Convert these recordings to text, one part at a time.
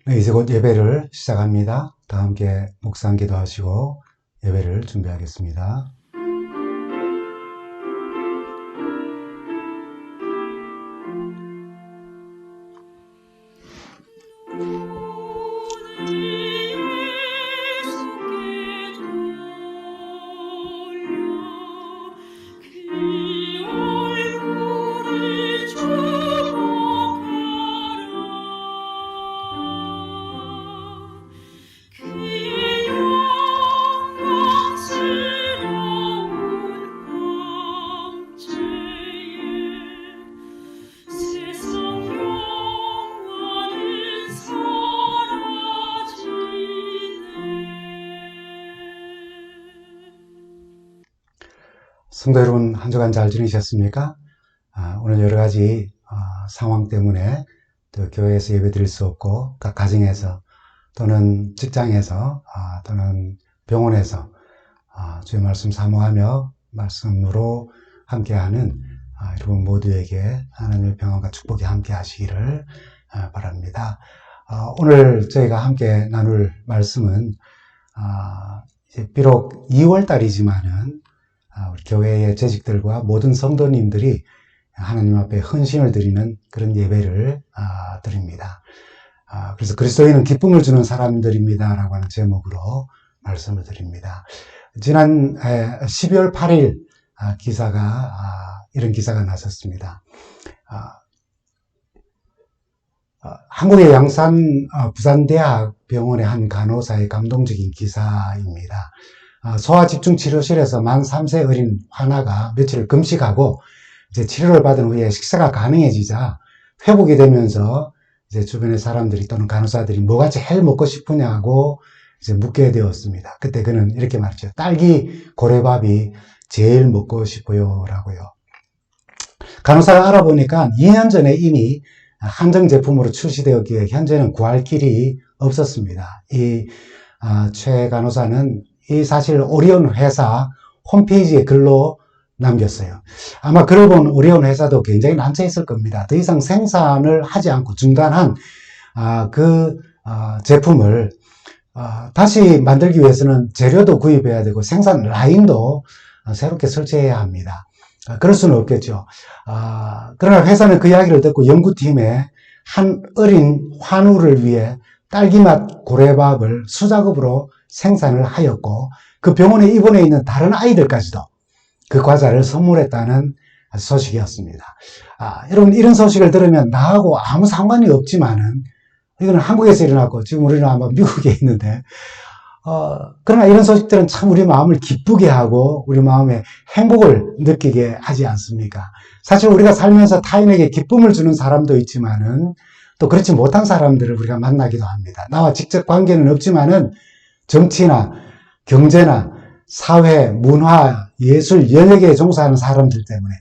네, 이제 곧 예배를 시작합니다. 다 함께 묵상 기도하시고 예배를 준비하겠습니다. 성도 여러분, 한 주간 잘 지내셨습니까? 오늘 여러 가지 상황 때문에 또 교회에서 예배 드릴 수 없고 각 가정에서 또는 직장에서 또는 병원에서 주의 말씀 사모하며 말씀으로 함께하는 여러분 모두에게 하나님의 평안과 축복이 함께 하시기를 바랍니다. 오늘 저희가 함께 나눌 말씀은 비록 2월달이지만은 우리 교회의 재직들과 모든 성도님들이 하나님 앞에 헌신을 드리는 그런 예배를 드립니다. 그래서 그리스도인은 기쁨을 주는 사람들입니다 라고 하는 제목으로 말씀을 드립니다. 지난 12월 8일 이런 기사가 났었습니다. 한국의 양산 부산대학 병원의 한 간호사의 감동적인 기사입니다. 소아집중치료실에서 만 3세 어린 화나가 며칠을 금식하고 이제 치료를 받은 후에 식사가 가능해지자 회복이 되면서 이제 주변의 사람들이 또는 간호사들이 뭐가 제일 먹고 싶으냐고 이제 묻게 되었습니다. 그때 그는 이렇게 말했죠. 딸기 고래밥이 제일 먹고 싶어요 라고요. 간호사가 알아보니까 2년 전에 이미 한정 제품으로 출시되었기에 현재는 구할 길이 없었습니다. 최 간호사는 이 사실 오리온 회사 홈페이지에 글로 남겼어요. 아마 글을 본 오리온 회사도 굉장히 난처했을 겁니다. 더 이상 생산을 하지 않고 중단한 제품을 다시 만들기 위해서는 재료도 구입해야 되고 생산 라인도 새롭게 설치해야 합니다. 그럴 수는 없겠죠. 그러나 회사는 그 이야기를 듣고 연구팀에 한 어린 환우를 위해 딸기맛 고래밥을 수작업으로 생산을 하였고 그 병원에 입원해 있는 다른 아이들까지도 그 과자를 선물했다는 소식이었습니다. 여러분 이런 소식을 들으면 나하고 아무 상관이 없지만은 이거는 한국에서 일어났고 지금 우리는 아마 미국에 있는데 그러나 이런 소식들은 참 우리 마음을 기쁘게 하고 우리 마음에 행복을 느끼게 하지 않습니까? 사실 우리가 살면서 타인에게 기쁨을 주는 사람도 있지만은 또 그렇지 못한 사람들을 우리가 만나기도 합니다. 나와 직접 관계는 없지만은 정치나 경제나 사회, 문화, 예술, 연예계에 종사하는 사람들 때문에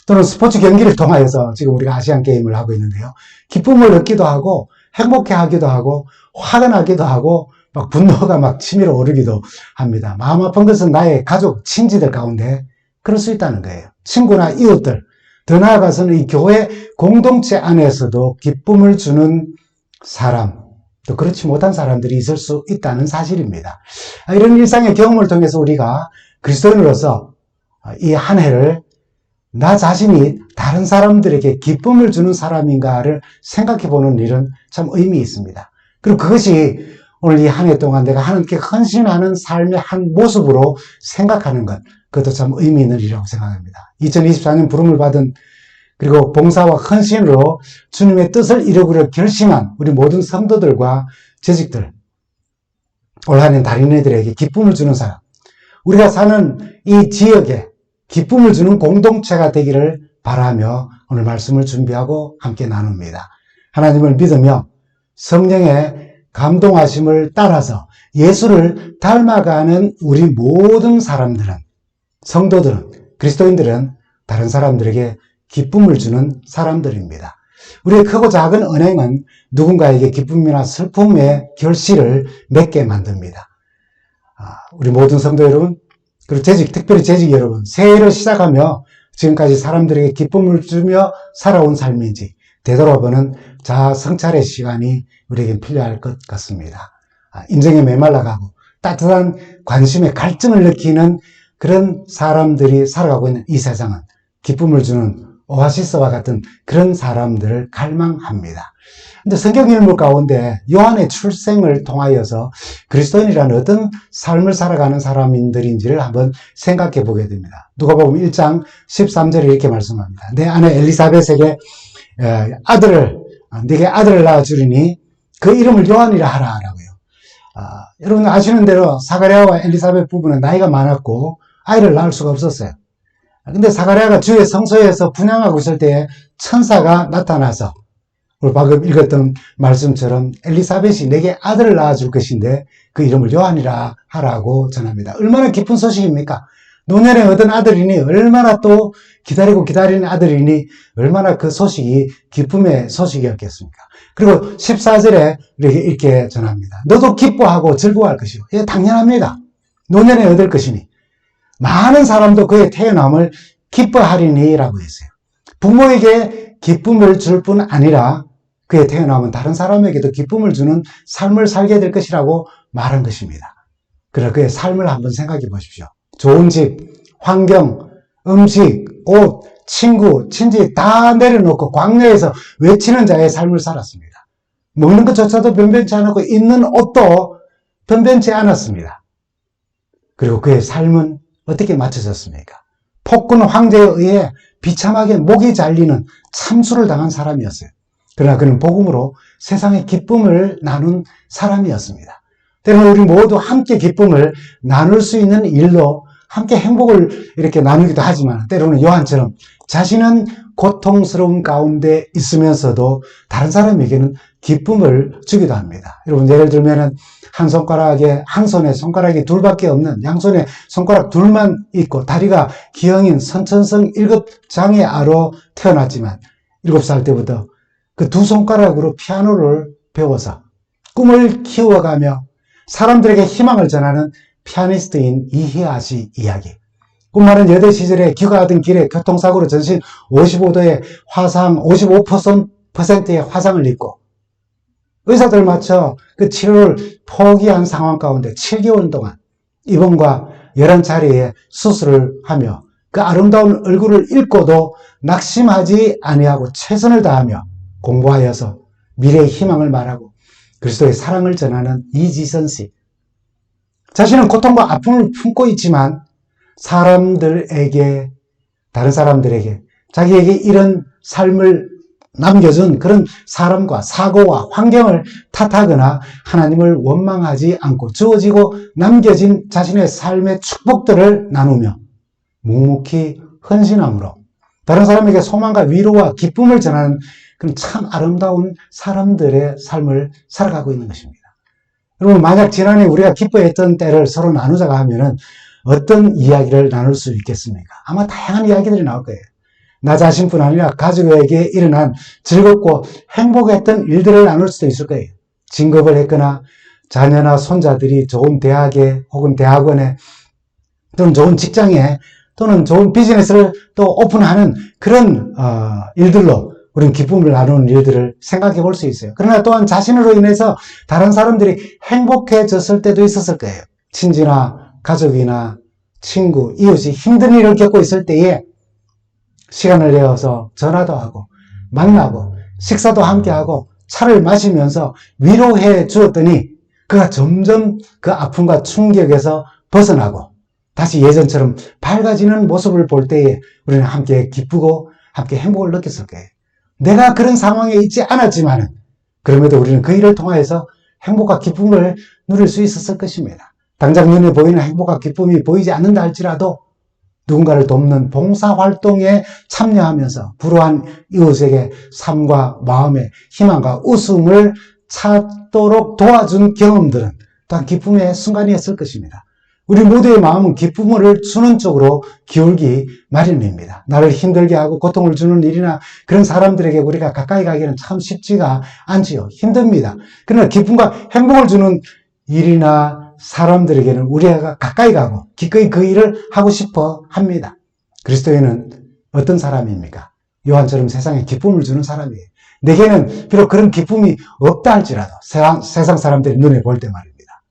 또는 스포츠 경기를 통하여서 지금 우리가 아시안 게임을 하고 있는데요. 기쁨을 얻기도 하고 행복해 하기도 하고 화가 나기도 하고 막 분노가 막 치밀어 오르기도 합니다. 마음 아픈 것은 나의 가족, 친지들 가운데 그럴 수 있다는 거예요. 친구나 이웃들, 더 나아가서는 이 교회 공동체 안에서도 기쁨을 주는 사람, 또 그렇지 못한 사람들이 있을 수 있다는 사실입니다. 이런 일상의 경험을 통해서 우리가 그리스도인으로서 이 한 해를 나 자신이 다른 사람들에게 기쁨을 주는 사람인가를 생각해 보는 일은 참 의미 있습니다. 그리고 그것이 오늘 이 한 해 동안 내가 하나님께 헌신하는 삶의 한 모습으로 생각하는 것, 그것도 참 의미 있는 일이라고 생각합니다. 2024년 부름을 받은 그리고 봉사와 헌신으로 주님의 뜻을 이루기로 결심한 우리 모든 성도들과 재직들, 올 한 해 달인애들에게 기쁨을 주는 사람, 우리가 사는 이 지역에 기쁨을 주는 공동체가 되기를 바라며 오늘 말씀을 준비하고 함께 나눕니다. 하나님을 믿으며 성령의 감동하심을 따라서 예수를 닮아가는 우리 모든 사람들은, 성도들은, 그리스도인들은 다른 사람들에게 기쁨을 주는 사람들입니다. 우리의 크고 작은 은행은 누군가에게 기쁨이나 슬픔의 결실을 맺게 만듭니다. 우리 모든 성도 여러분, 그리고 특별히 재직 여러분, 새해를 시작하며 지금까지 사람들에게 기쁨을 주며 살아온 삶인지 되돌아보는 자아 성찰의 시간이 우리에게 필요할 것 같습니다. 인정에 메말라가고 따뜻한 관심에 갈증을 느끼는 그런 사람들이 살아가고 있는 이 세상은 기쁨을 주는 오아시스와 같은 그런 사람들을 갈망합니다. 근데 성경 인물 가운데 요한의 출생을 통하여서 그리스도인이라는 어떤 삶을 살아가는 사람들인지를 한번 생각해 보게 됩니다. 누가복음 1장 13절에 이렇게 말씀합니다. 내 아내 엘리사벳에게 네게 아들을 낳아주리니 그 이름을 요한이라 하라 라고요. 여러분 아시는 대로 사가랴와 엘리사벳 부부는 나이가 많았고 아이를 낳을 수가 없었어요. 근데 사가랴가 주의 성소에서 분향하고 있을 때에 천사가 나타나서 우리 방금 읽었던 말씀처럼 엘리사벳이 내게 아들을 낳아줄 것인데 그 이름을 요한이라 하라고 전합니다. 얼마나 기쁜 소식입니까? 노년에 얻은 아들이니 얼마나 또 기다리는 아들이니 얼마나 그 소식이 기쁨의 소식이었겠습니까? 그리고 14절에 이렇게 전합니다. 너도 기뻐하고 즐거워할 것이요. 이게 당연합니다. 노년에 얻을 것이니 많은 사람도 그의 태어남을 기뻐하리니 라고 했어요. 부모에게 기쁨을 줄 뿐 아니라 그의 태어남은 다른 사람에게도 기쁨을 주는 삶을 살게 될 것이라고 말한 것입니다. 그래 그의 삶을 한번 생각해 보십시오. 좋은 집, 환경, 음식, 옷, 친구, 친지 다 내려놓고 광야에서 외치는 자의 삶을 살았습니다. 먹는 것조차도 변변치 않았고 입는 옷도 변변치 않았습니다. 그리고 그의 삶은 어떻게 맞춰졌습니까? 폭군 황제에 의해 비참하게 목이 잘리는 참수를 당한 사람이었어요. 그러나 그는 복음으로 세상의 기쁨을 나눈 사람이었습니다. 때로는 우리 모두 함께 기쁨을 나눌 수 있는 일로 함께 행복을 이렇게 나누기도 하지만 때로는 요한처럼 자신은 고통스러운 가운데 있으면서도 다른 사람에게는 기쁨을 주기도 합니다. 여러분 예를 들면은 한 손에 손가락이 둘밖에 없는 양손에 손가락 둘만 있고 다리가 기형인 선천성 1급장애아로 태어났지만 7살 때부터 그 두 손가락으로 피아노를 배워서 꿈을 키워가며 사람들에게 희망을 전하는 피아니스트인 이희아 씨 이야기. 꿈 많은 여대 시절에 귀가하던 길에 교통사고로 전신 55도의 화상, 55%의 화상을 입고 의사들 맞춰 그 치료를 포기한 상황 가운데 7개월 동안 입원과 11차례의 수술을 하며 그 아름다운 얼굴을 잃고도 낙심하지 아니하고 최선을 다하며 공부하여서 미래의 희망을 말하고 그리스도의 사랑을 전하는 이지선 씨. 자신은 고통과 아픔을 품고 있지만 다른 사람들에게 자기에게 이런 삶을 남겨준 그런 사람과 사고와 환경을 탓하거나 하나님을 원망하지 않고 주어지고 남겨진 자신의 삶의 축복들을 나누며 묵묵히 헌신함으로 다른 사람에게 소망과 위로와 기쁨을 전하는 그런 참 아름다운 사람들의 삶을 살아가고 있는 것입니다. 여러분 만약 지난해 우리가 기뻐했던 때를 서로 나누자고 하면은 어떤 이야기를 나눌 수 있겠습니까? 아마 다양한 이야기들이 나올 거예요. 나 자신뿐 아니라 가족에게 일어난 즐겁고 행복했던 일들을 나눌 수도 있을 거예요. 진급을 했거나 자녀나 손자들이 좋은 대학에 혹은 대학원에 또는 좋은 직장에 또는 좋은 비즈니스를 또 오픈하는 그런 일들로 우리는 기쁨을 나누는 일들을 생각해 볼 수 있어요. 그러나 또한 자신으로 인해서 다른 사람들이 행복해졌을 때도 있었을 거예요. 친지나 가족이나 친구, 이웃이 힘든 일을 겪고 있을 때에 시간을 내어서 전화도 하고 만나고 식사도 함께하고 차를 마시면서 위로해 주었더니 그가 점점 그 아픔과 충격에서 벗어나고 다시 예전처럼 밝아지는 모습을 볼 때에 우리는 함께 기쁘고 함께 행복을 느꼈을 거예요. 내가 그런 상황에 있지 않았지만 그럼에도 우리는 그 일을 통해서 행복과 기쁨을 누릴 수 있었을 것입니다. 당장 눈에 보이는 행복과 기쁨이 보이지 않는다 할지라도 누군가를 돕는 봉사활동에 참여하면서 불우한 이웃에게 삶과 마음의 희망과 웃음을 찾도록 도와준 경험들은 또한 기쁨의 순간이었을 것입니다. 우리 모두의 마음은 기쁨을 주는 쪽으로 기울기 마련입니다. 나를 힘들게 하고 고통을 주는 일이나 그런 사람들에게 우리가 가까이 가기는 참 쉽지가 않지요. 힘듭니다. 그러나 기쁨과 행복을 주는 일이나 사람들에게는 우리가 가까이 가고 기꺼이 그 일을 하고 싶어 합니다. 그리스도인은 어떤 사람입니까? 요한처럼 세상에 기쁨을 주는 사람이에요. 내게는 비록 그런 기쁨이 없다 할지라도 세상 사람들이 눈에 볼 때 말입니다.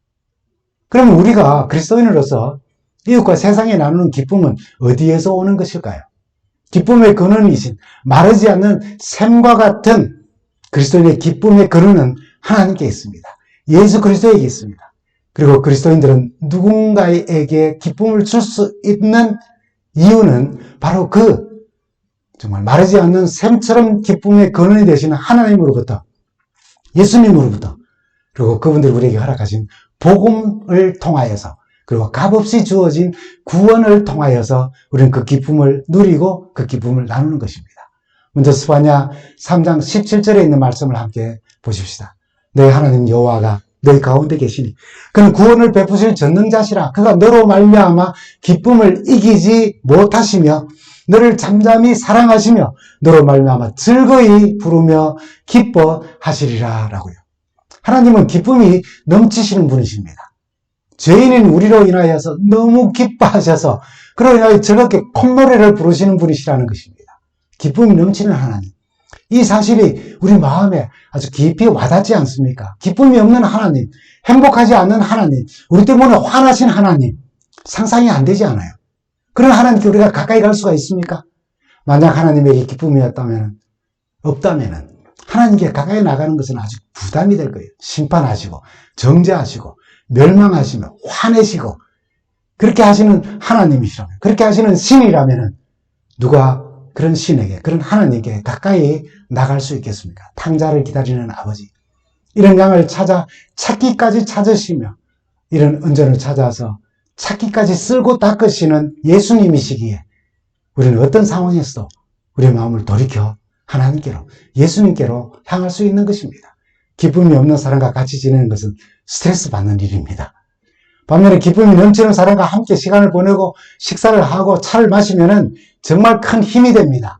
그러면 우리가 그리스도인으로서 이웃과 세상에 나누는 기쁨은 어디에서 오는 것일까요? 기쁨의 근원이신 마르지 않는 샘과 같은 그리스도인의 기쁨의 근원은 하나님께 있습니다. 예수 그리스도에게 있습니다. 그리고 그리스도인들은 누군가에게 기쁨을 줄 수 있는 이유는 바로 그 정말 마르지 않는 샘처럼 기쁨의 근원이 되시는 하나님으로부터, 예수님으로부터, 그리고 그분들이 우리에게 허락하신 복음을 통하여서, 그리고 값없이 주어진 구원을 통하여서 우리는 그 기쁨을 누리고 그 기쁨을 나누는 것입니다. 먼저 스바냐 3장 17절에 있는 말씀을 함께 보십시다. 너희 하나님 여호와가 너희 가운데 계시니 그는 구원을 베푸실 전능자시라. 그가 너로 말미암아 기쁨을 이기지 못하시며 너를 잠잠히 사랑하시며 너로 말미암아 즐거이 부르며 기뻐하시리라 라고요. 하나님은 기쁨이 넘치시는 분이십니다. 죄인인 우리로 인하여서 너무 기뻐하셔서 그로 인하여 즐겁게 콧노래를 부르시는 분이시라는 것입니다. 기쁨이 넘치는 하나님. 이 사실이 우리 마음에 아주 깊이 와닿지 않습니까? 기쁨이 없는 하나님, 행복하지 않는 하나님, 우리 때문에 화나신 하나님, 상상이 안 되지 않아요. 그런 하나님께 우리가 가까이 갈 수가 있습니까? 만약 하나님에게 기쁨이 없다면 하나님께 가까이 나가는 것은 아주 부담이 될 거예요. 심판하시고 정죄하시고 멸망하시며 화내시고 그렇게 하시는 하나님이시라면, 그렇게 하시는 신이라면 누가 그런 신에게, 그런 하나님께 가까이 나갈 수 있겠습니까? 탕자를 기다리는 아버지, 이런 양을 찾기까지 찾으시며 이런 은전을 찾아서 찾기까지 쓸고 닦으시는 예수님이시기에 우리는 어떤 상황에서도 우리의 마음을 돌이켜 하나님께로, 예수님께로 향할 수 있는 것입니다. 기쁨이 없는 사람과 같이 지내는 것은 스트레스 받는 일입니다. 반면에 기쁨이 넘치는 사람과 함께 시간을 보내고 식사를 하고 차를 마시면은 정말 큰 힘이 됩니다.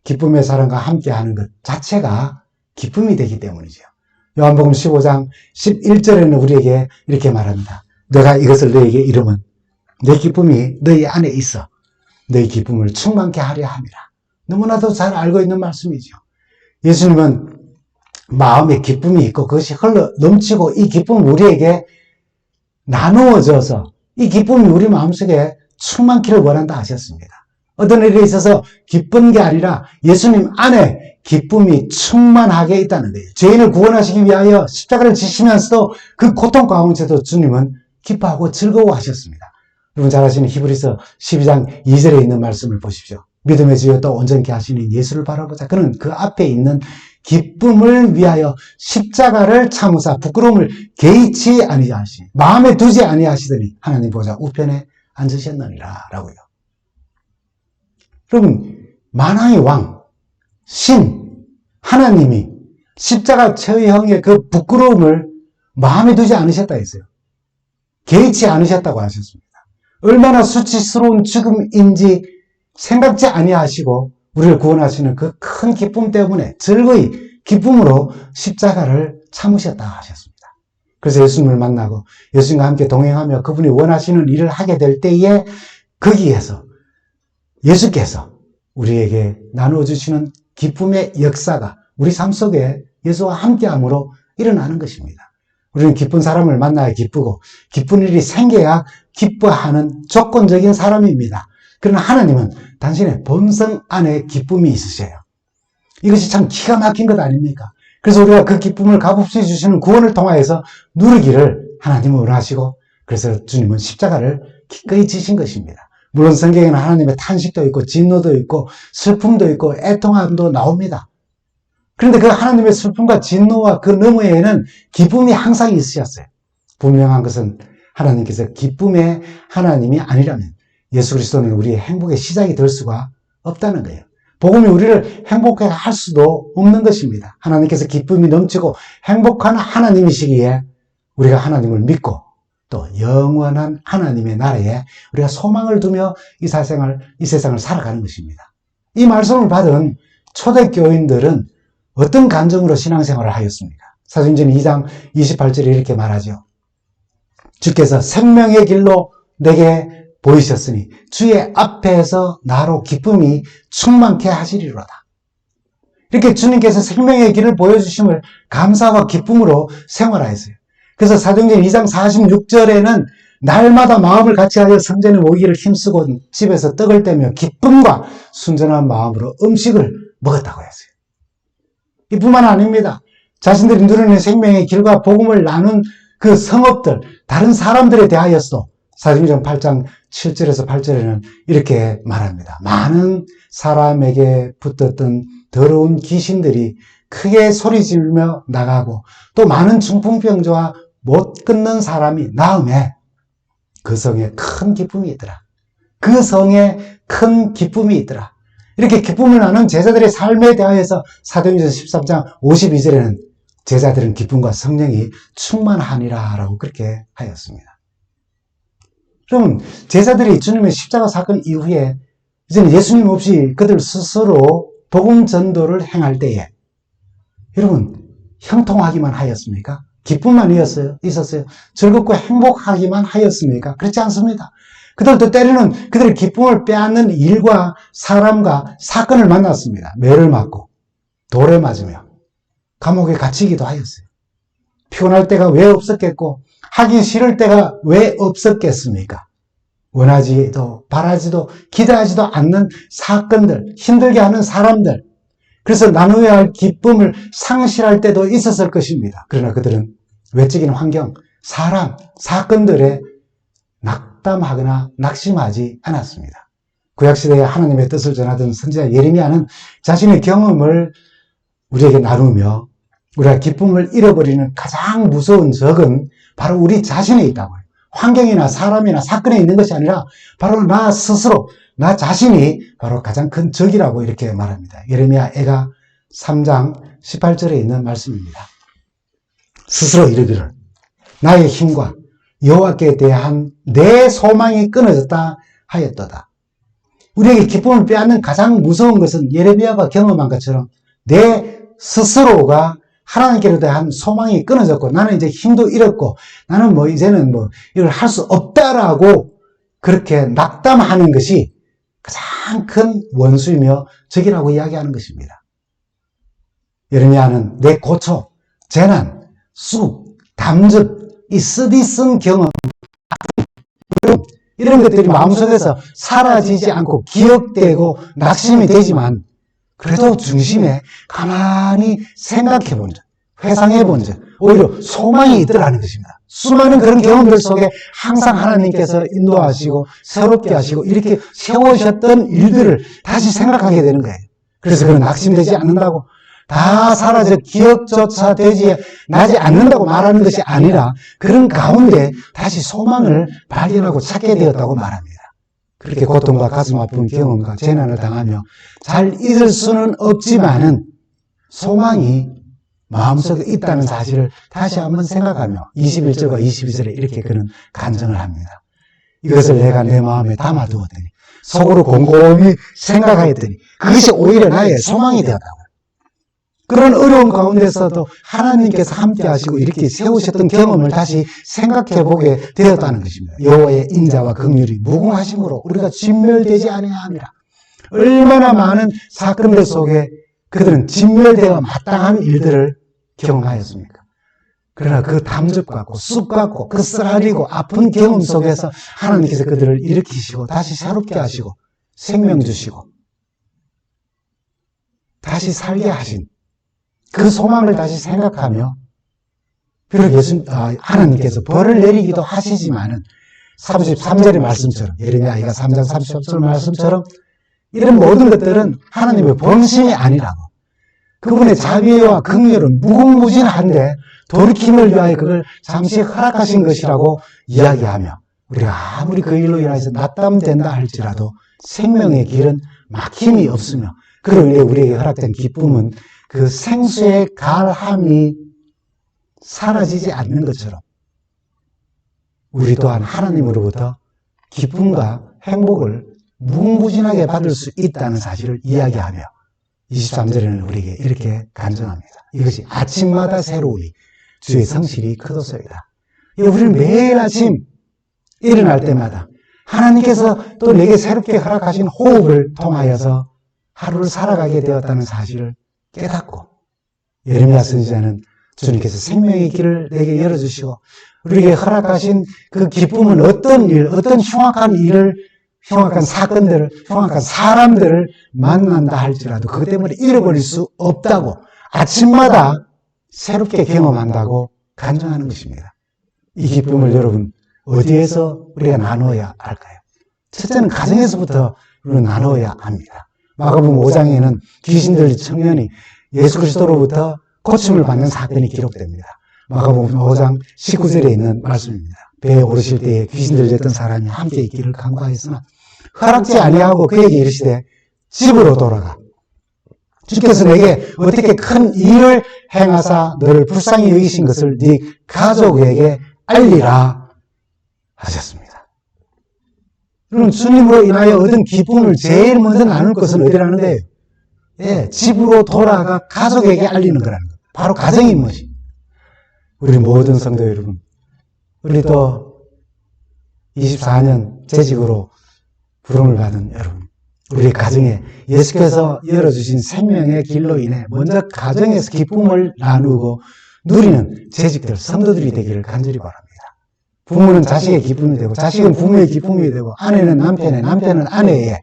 기쁨의 사람과 함께 하는 것 자체가 기쁨이 되기 때문이죠. 요한복음 15장 11절에는 우리에게 이렇게 말합니다. 내가 이것을 너에게 이르면 내 기쁨이 너희 안에 있어 너희 기쁨을 충만케 하려 함이라. 너무나도 잘 알고 있는 말씀이죠. 예수님은 마음에 기쁨이 있고 그것이 흘러 넘치고 이 기쁨이 우리에게 나누어져서 이 기쁨이 우리 마음속에 충만키를 원한다 하셨습니다. 어떤 일에 있어서 기쁜 게 아니라 예수님 안에 기쁨이 충만하게 있다는 거예요. 죄인을 구원하시기 위하여 십자가를 지시면서도 그 고통 가운데서도 주님은 기뻐하고 즐거워하셨습니다. 여러분 잘 아시는 히브리서 12장 2절에 있는 말씀을 보십시오. 믿음의 주여 또 온전케 하시는 예수를 바라보자. 그는 그 앞에 있는 기쁨을 위하여 십자가를 참으사 부끄러움을 개의치 아니하시니 마음에 두지 아니하시더니 하나님 보좌 우편에 앉으셨느니라 라고요. 여러분 만왕의 왕, 신, 하나님이 십자가 처형의 그 부끄러움을 마음에 두지 않으셨다 했어요. 개의치 않으셨다고 하셨습니다. 얼마나 수치스러운 죽음인지 생각지 아니하시고 우리를 구원하시는 그 큰 기쁨 때문에 즐거이 기쁨으로 십자가를 참으셨다 하셨습니다. 그래서 예수님을 만나고 예수님과 함께 동행하며 그분이 원하시는 일을 하게 될 때에 거기에서 예수께서 우리에게 나누어주시는 기쁨의 역사가 우리 삶 속에 예수와 함께함으로 일어나는 것입니다. 우리는 기쁜 사람을 만나야 기쁘고 기쁜 일이 생겨야 기뻐하는 조건적인 사람입니다. 그러나 하나님은 당신의 본성 안에 기쁨이 있으셔요. 이것이 참 기가 막힌 것 아닙니까? 그래서 우리가 그 기쁨을 값없이 주시는 구원을 통하여서 누리기를 하나님은 원하시고 그래서 주님은 십자가를 기꺼이 지신 것입니다. 물론 성경에는 하나님의 탄식도 있고 진노도 있고 슬픔도 있고 애통함도 나옵니다. 그런데 그 하나님의 슬픔과 진노와 그 너머에는 기쁨이 항상 있으셨어요. 분명한 것은 하나님께서 기쁨의 하나님이 아니라면 예수 그리스도는 우리의 행복의 시작이 될 수가 없다는 거예요. 복음이 우리를 행복하게 할 수도 없는 것입니다. 하나님께서 기쁨이 넘치고 행복한 하나님이시기에 우리가 하나님을 믿고 또 영원한 하나님의 나라에 우리가 소망을 두며 이 세상을 살아가는 것입니다. 이 말씀을 받은 초대교인들은 어떤 감정으로 신앙생활을 하였습니까? 사도행전 2장 28절에 이렇게 말하죠. 주께서 생명의 길로 내게 보이셨으니 주의 앞에서 나로 기쁨이 충만케 하시리로다. 이렇게 주님께서 생명의 길을 보여주심을 감사와 기쁨으로 생활하였어요. 그래서 사도행전 2장 46절에는 날마다 마음을 같이하여 성전에 모이기를 힘쓰고 집에서 떡을 떼며 기쁨과 순전한 마음으로 음식을 먹었다고 했어요. 이뿐만 아닙니다. 자신들이 누리는 생명의 길과 복음을 나눈 그 성읍들, 다른 사람들에 대하여서도 사도행전 8장 7절에서 8절에는 이렇게 말합니다. 많은 사람에게 붙었던 더러운 귀신들이 크게 소리지르며 나가고 또 많은 중풍병자와 못 끊는 사람이 나음에 그 성에 큰 기쁨이 있더라. 그 성에 큰 기쁨이 있더라. 이렇게 기쁨을 나눈 제자들의 삶에 대하여서 사도행전 13장 52절에는 제자들은 기쁨과 성령이 충만하니라 라고 그렇게 하였습니다. 그럼 제자들이 주님의 십자가 사건 이후에 이제는 예수님 없이 그들 스스로 복음 전도를 행할 때에 여러분 형통하기만 하였습니까? 기쁨만 있었어요? 즐겁고 행복하기만 하였습니까? 그렇지 않습니다. 그들도 때로는 그들의 기쁨을 빼앗는 일과 사람과 사건을 만났습니다. 매를 맞고 돌에 맞으며 감옥에 갇히기도 하였어요. 피곤할 때가 왜 없었겠고 하기 싫을 때가 왜 없었겠습니까? 원하지도 바라지도 기대하지도 않는 사건들, 힘들게 하는 사람들, 그래서 나누어야 할 기쁨을 상실할 때도 있었을 것입니다. 그러나 그들은 외적인 환경, 사람, 사건들에 낙담하거나 낙심하지 않았습니다. 구약시대에 하나님의 뜻을 전하던 선지자 예레미야는 자신의 경험을 우리에게 나누며 우리가 기쁨을 잃어버리는 가장 무서운 적은 바로 우리 자신에 있다고요. 환경이나 사람이나 사건에 있는 것이 아니라 바로 나 스스로, 나 자신이 바로 가장 큰 적이라고 이렇게 말합니다. 예레미야 애가 3장 18절에 있는 말씀입니다. 스스로 이르기를 나의 힘과 여호와께 대한 내 소망이 끊어졌다 하였도다. 우리에게 기쁨을 빼앗는 가장 무서운 것은 예레미야가 경험한 것처럼 내 스스로가 하나님께 대한 소망이 끊어졌고 나는 이제 힘도 잃었고 나는 이제는 이걸 할 수 없다라고 그렇게 낙담하는 것이 가장 큰 원수이며 적이라고 이야기하는 것입니다. 예레미야는 내 고초, 재난, 쑥, 담즙, 이 쓰디쓴 경험 이런 것들이 마음속에서 사라지지 않고 기억되고 낙심이 되지만 그래도 중심에 가만히 생각해 본 적, 회상해 본 적, 오히려 소망이 있더라는 것입니다. 수많은 그런 경험들 속에 항상 하나님께서 인도하시고 새롭게 하시고 이렇게 세우셨던 일들을 다시 생각하게 되는 거예요. 그래서 그런 낙심되지 않는다고 다 사라져 기억조차 나지 않는다고 말하는 것이 아니라 그런 가운데 다시 소망을 발견하고 찾게 되었다고 말합니다. 그렇게 고통과 가슴 아픈 경험과 재난을 당하며 잘 잊을 수는 없지만은 소망이 마음속에 있다는 사실을 다시 한번 생각하며 21절과 22절에 이렇게 그는 간증을 합니다. 이것을 내가 내 마음에 담아두었더니 속으로 곰곰이 생각하였더니 그것이 오히려 나의 소망이 되었다고요. 그런 어려운 가운데서도 하나님께서 함께 하시고 이렇게 세우셨던 경험을 다시 생각해 보게 되었다는 것입니다. 여호와의 인자와 긍휼이 무궁하심으로 우리가 진멸되지 아니하니라. 얼마나 많은 사건들 속에 그들은 진멸되어 마땅한 일들을 경험하였습니까? 그러나 그 담즙 같고 쑥 같고 그 쓰라리고 아픈 경험 속에서 하나님께서 그들을 일으키시고 다시 새롭게 하시고 생명 주시고 다시 살게 하신 그 소망을 다시 생각하며 비록 하나님께서 벌을 내리기도 하시지만은 33절의 말씀처럼 예레미야가 3장 33절 말씀처럼 이런 모든 것들은 하나님의 본심이 아니라고 그분의 자비와 긍휼은 무궁무진한데 돌이킴을 위하여 그걸 잠시 허락하신 것이라고 이야기하며 우리가 아무리 그 일로 인해서 낙담된다 할지라도 생명의 길은 막힘이 없으며 그로 인해 우리에게 허락된 기쁨은 그 생수의 갈함이 사라지지 않는 것처럼 우리 또한 하나님으로부터 기쁨과 행복을 무궁무진하게 받을 수 있다는 사실을 이야기하며 23절에는 우리에게 이렇게 간증합니다. 이것이 아침마다 새로우니 주의 성실이 크도소이다. 우리는 매일 아침 일어날 때마다 하나님께서 또 내게 새롭게 허락하신 호흡을 통하여서 하루를 살아가게 되었다는 사실을 깨닫고, 예레미야 선지자는 주님께서 생명의 길을 내게 열어주시고 우리에게 허락하신 그 기쁨은 어떤 일, 어떤 흉악한 일을, 흉악한 사건들을, 흉악한 사람들을 만난다 할지라도 그것 때문에 잃어버릴 수 없다고, 아침마다 새롭게 경험한다고 간증하는 것입니다. 이 기쁨을 여러분 어디에서 우리가 나누어야 할까요? 첫째는 가정에서부터 우리는 나누어야 합니다. 마가복음 5장에는 귀신 들린 청년이 예수 그리스도로부터 고침을 받는 사건이 기록됩니다. 마가복음 5장 19절에 있는 말씀입니다. 배에 오르실 때에 귀신 들렸던 사람이 함께 있기를 간구하였으나 허락지 아니하고 그에게 이르시되 집으로 돌아가. 주께서 내게 어떻게 큰 일을 행하사 너를 불쌍히 여기신 것을 네 가족에게 알리라 하셨습니다. 그럼 주님으로 인하여 얻은 기쁨을 제일 먼저 나눌 것은 어디라는 거예요? 예, 집으로 돌아가 가족에게 알리는 거라는 거예요. 바로 가정이 무엇이? 우리 모든 성도 여러분, 우리도 24년 재직으로 부름을 받은 여러분, 우리 가정에 예수께서 열어주신 생명의 길로 인해 먼저 가정에서 기쁨을 나누고 누리는 재직들, 성도들이 되기를 간절히 바랍니다. 부모는 자식의 기쁨이 되고, 자식은 부모의 기쁨이 되고, 아내는 남편의, 남편은 아내의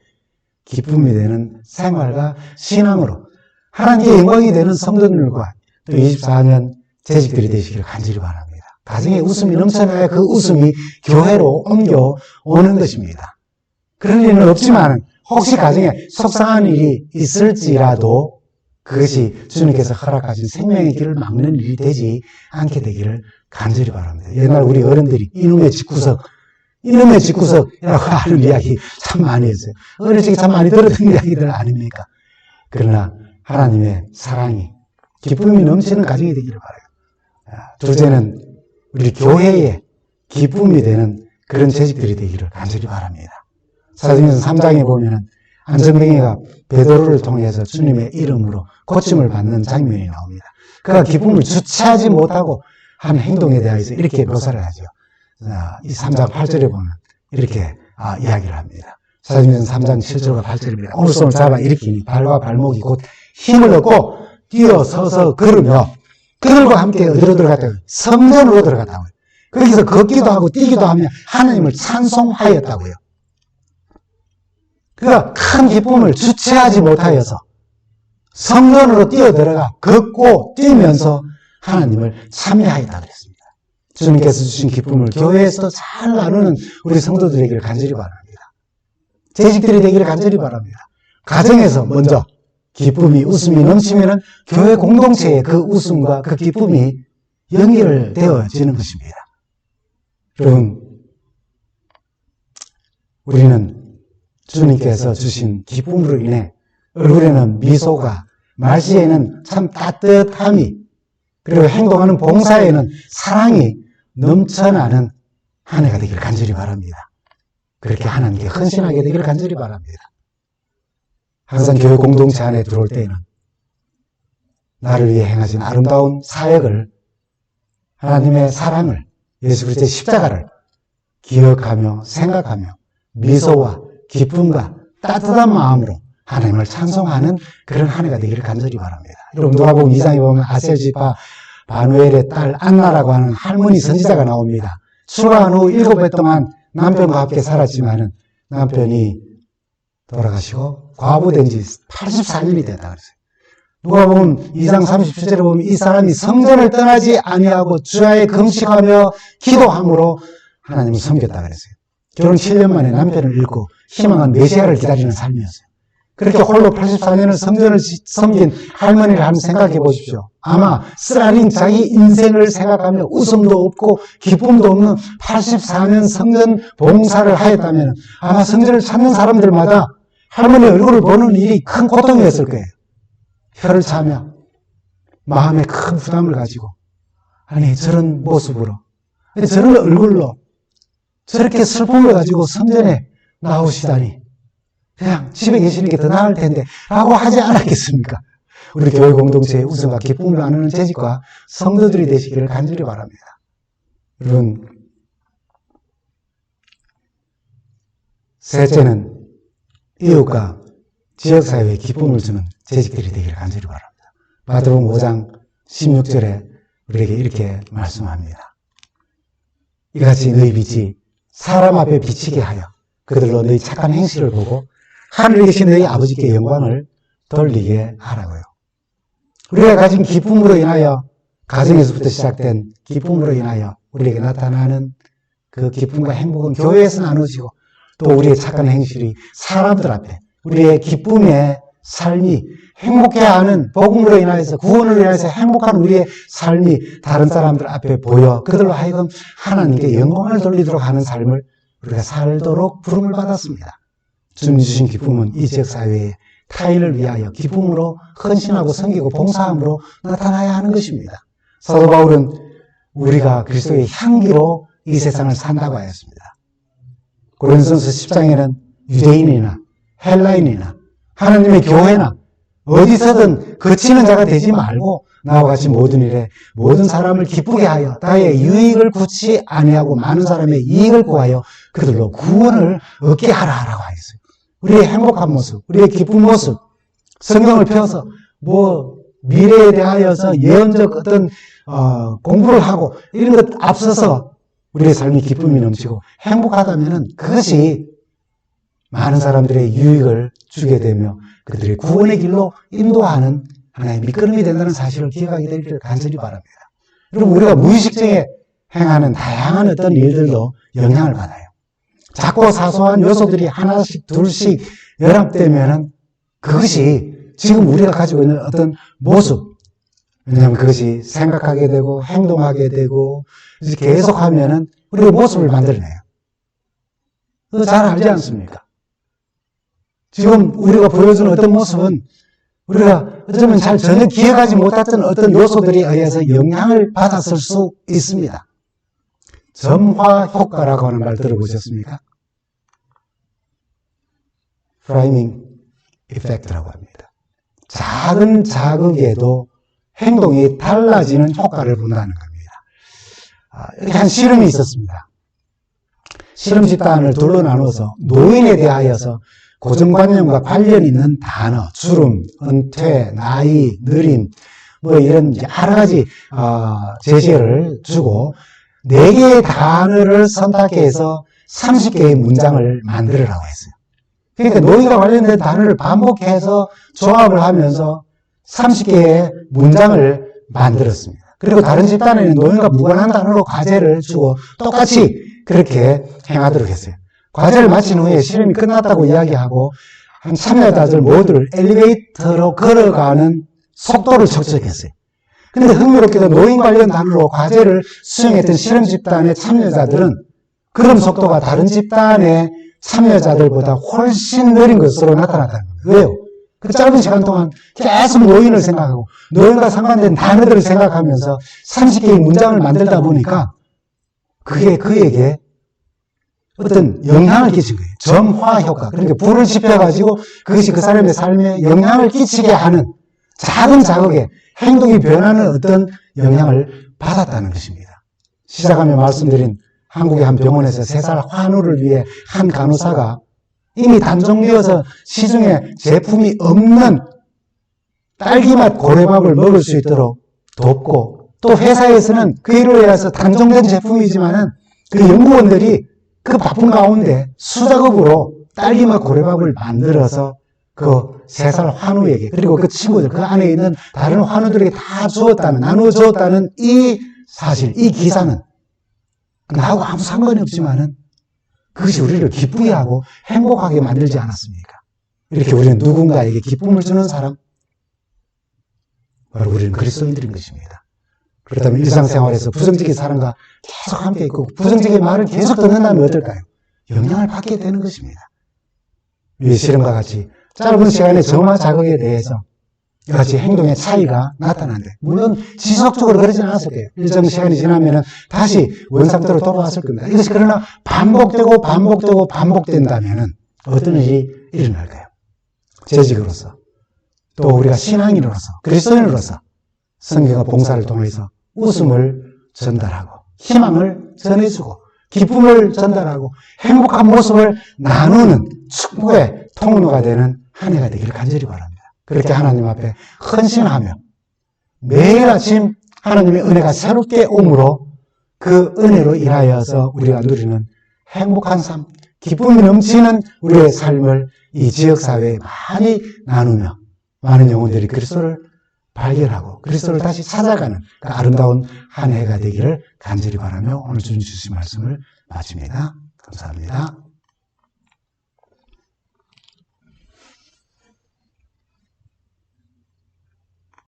기쁨이 되는 생활과 신앙으로 하나님께 영광이 되는 성도들과 또 24년 재직들이 되시기를 간절히 바랍니다. 가정에 웃음이 넘쳐나야 그 웃음이 교회로 옮겨오는 것입니다. 그런 일은 없지만 혹시 가정에 속상한 일이 있을지라도 그것이 주님께서 허락하신 생명의 길을 막는 일이 되지 않게 되기를 간절히 바랍니다. 옛날 우리 어른들이 이놈의 집구석이라고 하는 이야기 참 많이 했어요. 어릴 적에 참 많이 들었던 이야기들 아닙니까? 그러나 하나님의 사랑이, 기쁨이 넘치는 가정이 되기를 바라요. 둘째는 우리 교회의 기쁨이 되는 그런 재직들이 되기를 간절히 바랍니다. 사도행전 3장에 보면은 안전뱅이가 베드로를 통해서 주님의 이름으로 고침을 받는 장면이 나옵니다. 그가 기쁨을 주체하지 못하고 한 행동에 대해서 이렇게 묘사를 하죠. 이 3장 8절에 보면 이렇게 이야기를 합니다. 사도행전 3장 7절과 8절입니다. 오늘 손을 잡아 일으키니 발과 발목이 곧 힘을 얻고 뛰어서서 걸으며 그들과 함께 어디로 들어갔다고요? 성전으로 들어갔다고요. 거기서 걷기도 하고 뛰기도 하며 하나님을 찬송하였다고요. 그가 큰 기쁨을 주체하지 못하여서 성전으로 뛰어들어가 걷고 뛰면서 하나님을 참여하였다 그랬습니다. 주님께서 주신 기쁨을 교회에서 잘 나누는 우리 성도들이 되기를 간절히 바랍니다. 재직들이 되기를 간절히 바랍니다. 가정에서 먼저 기쁨이, 웃음이 넘치면은 교회 공동체의 그 웃음과 그 기쁨이 연결되어지는 것입니다. 여러분, 우리는 주님께서 주신 기쁨으로 인해 얼굴에는 미소가, 말씨에는 참 따뜻함이, 그리고 행동하는 봉사에는 사랑이 넘쳐나는 한 해가 되기를 간절히 바랍니다. 그렇게 하나님께 헌신하게 되기를 간절히 바랍니다. 항상 교회 공동체 안에 들어올 때에는 나를 위해 행하신 아름다운 사역을, 하나님의 사랑을, 예수 그리스도의 십자가를 기억하며 생각하며 미소와 기쁨과 따뜻한 마음으로 하나님을 찬송하는 그런 한 해가 되기를 간절히 바랍니다. 여러분, 누가복음 2장에 보면 아셀 지파 바누엘의 딸 안나라고 하는 할머니 선지자가 나옵니다. 출가한 후 7배 동안 남편과 함께 살았지만은 남편이 돌아가시고 과부된 지 84년이 됐다 그랬어요. 누가복음 2장 37절에 보면 이 사람이 성전을 떠나지 아니하고 주야에 금식하며 기도함으로 하나님을 섬겼다 그랬어요. 결혼 7년 만에 남편을 잃고 희망한 메시아를 기다리는 삶이었어요. 그렇게 홀로 84년을 성전을 섬긴 할머니를 한번 생각해 보십시오. 아마 쓰라린 자기 인생을 생각하며 웃음도 없고 기쁨도 없는 84년 성전 봉사를 하였다면 아마 성전을 찾는 사람들마다 할머니 얼굴을 보는 일이 큰 고통이었을 거예요. 혀를 차며 마음에 큰 부담을 가지고, 아니 저런 모습으로, 저런 얼굴로 저렇게 슬픔을 가지고 성전에 나오시다니 그냥 집에 계시는 게 더 나을 텐데 라고 하지 않았겠습니까? 우리 교회 공동체의 웃음과 기쁨을 나누는 재직과 성도들이 되시기를 간절히 바랍니다. 여러분, 셋째는 이웃과 지역사회에 기쁨을 주는 재직들이 되기를 간절히 바랍니다. 마태복음 5장 16절에 우리에게 이렇게 말씀합니다. 이같이 너희 빛이 사람 앞에 비치게 하여 그들로 너희 착한 행실을 보고 하늘에 계신 너희 아버지께 영광을 돌리게 하라고요. 우리가 가진 기쁨으로 인하여, 가정에서부터 시작된 기쁨으로 인하여 우리에게 나타나는 그 기쁨과 행복은 교회에서 나누어지고, 또 우리의 착한 행실이 사람들 앞에 우리의 기쁨의 삶이 행복해하는 복음으로 인하여서, 구원으로 인해서 행복한 우리의 삶이 다른 사람들 앞에 보여 그들로 하여금 하나님께 영광을 돌리도록 하는 삶을 우리가 살도록 부름을 받았습니다. 주님 주신 기쁨은 이 지역사회에 타인을 위하여 기쁨으로 헌신하고 섬기고 봉사함으로 나타나야 하는 것입니다. 사도 바울은 우리가 그리스도의 향기로 이 세상을 산다고 하였습니다. 고린도전서 10장에는 유대인이나 헬라인이나 하나님의 교회나 어디서든 그치는 자가 되지 말고 나와 같이 모든 일에 모든 사람을 기쁘게 하여 나의 유익을 구치 아니하고 많은 사람의 이익을 구하여 그들로 구원을 얻게 하라라고 하였어요. 우리의 행복한 모습, 우리의 기쁜 모습, 성경을 펴서 미래에 대하여서 예언적 어떤 공부를 하고 이런 것 앞서서 우리의 삶이 기쁨이 넘치고 행복하다면은 그것이 많은 사람들의 유익을 주게 되며 그들의 구원의 길로 인도하는 하나의 밑거름이 된다는 사실을 기억하게 되기를 간절히 바랍니다. 여러분, 우리가 무의식적에 행하는 다양한 어떤 일들도 영향을 받아요. 작고 사소한 요소들이 하나씩 둘씩 연합되면은 그것이 지금 우리가 가지고 있는 어떤 모습, 왜냐하면 그것이 생각하게 되고 행동하게 되고 계속하면은 우리의 모습을 만들어내요. 그거 잘 알지 않습니까? 지금 우리가 보여주는 어떤 모습은 우리가 어쩌면 잘 전혀 기억하지 못했던 어떤 요소들에 의해서 영향을 받았을 수 있습니다. 점화 효과라고 하는 말 들어보셨습니까? 프라이밍 이펙트라고 합니다. 작은 자극에도 행동이 달라지는 효과를 본다는 겁니다. 이렇게 한 실험이 있었습니다. 실험 집단을 둘로 나눠서 노인에 대하여서 고정관념과 관련 있는 단어, 주름, 은퇴, 나이, 느림, 이런 여러 가지 제시를 주고 4개의 단어를 선택해서 30개의 문장을 만들으라고 했어요. 그러니까 노인과 관련된 단어를 반복해서 조합을 하면서 30개의 문장을 만들었습니다. 그리고 다른 집단에는 노인과 무관한 단어로 과제를 주고 똑같이 그렇게 행하도록 했어요. 과제를 마친 후에 실험이 끝났다고 이야기하고 한 참여자들 모두를 엘리베이터로 걸어가는 속도를 측정했어요. 그런데 흥미롭게도 노인 관련 단어로 과제를 수행했던 실험 집단의 참여자들은 걸음 속도가 다른 집단의 참여자들보다 훨씬 느린 것으로 나타났다는 거예요. 왜요? 그 짧은 시간 동안 계속 노인을 생각하고 노인과 상관된 단어들을 생각하면서 30개의 문장을 만들다 보니까 그게 그에게 어떤 영향을 끼친 거예요. 점화 효과. 그러니까 불을 지펴가지고 그것이 그 사람의 삶에 영향을 끼치게 하는 작은 자극에 행동이 변하는 어떤 영향을 받았다는 것입니다. 시작하며 말씀드린 한국의 한 병원에서 3살 환우를 위해 한 간호사가 이미 단종되어서 시중에 제품이 없는 딸기맛 고래밥을 먹을 수 있도록 돕고, 또 회사에서는 그 일로 인해서 단종된 제품이지만은 그 연구원들이 그 바쁜 가운데 수작업으로 딸기맛 고래밥을 만들어서 그 3살 환우에게, 그리고 그 친구들, 그 안에 있는 다른 환우들에게 다 주었다는, 나누어 주었다는 이 사실, 이 기사는 나하고 아무 상관이 없지만은 그것이 우리를 기쁘게 하고 행복하게 만들지 않았습니까? 이렇게 우리는 누군가에게 기쁨을 주는 사람, 바로 우리는 그리스도인들인 것입니다. 그렇다면 일상생활에서 부정적인 사람과 계속 함께 있고 부정적인 말을 계속 듣는다면 어떨까요? 영향을 받게 되는 것입니다. 이 실험과 같이 짧은 시간의 점화 자극에 대해서 같이 행동의 차이가 나타난대. 물론 지속적으로 그러지는 않았을 거예요. 일정 시간이 지나면은 다시 원상태로 돌아왔을 겁니다. 이것이 그러나 반복된다면은 어떤 일이 일어날까요? 재직으로서, 또 우리가 신앙인으로서, 그리스도인으로서 성경과 봉사를 통해서 웃음을 전달하고 희망을 전해주고 기쁨을 전달하고 행복한 모습을 나누는 축복의 통로가 되는 한 해가 되기를 간절히 바랍니다. 그렇게 하나님 앞에 헌신하며 매일 아침 하나님의 은혜가 새롭게 옴으로 그 은혜로 인하여서 우리가 누리는 행복한 삶, 기쁨이 넘치는 우리의 삶을 이 지역사회에 많이 나누며 많은 영혼들이 그리스도를 발견하고 그리스도를 다시 찾아가는 그 아름다운 한 해가 되기를 간절히 바라며 오늘 주님 주신 말씀을 마칩니다. 감사합니다.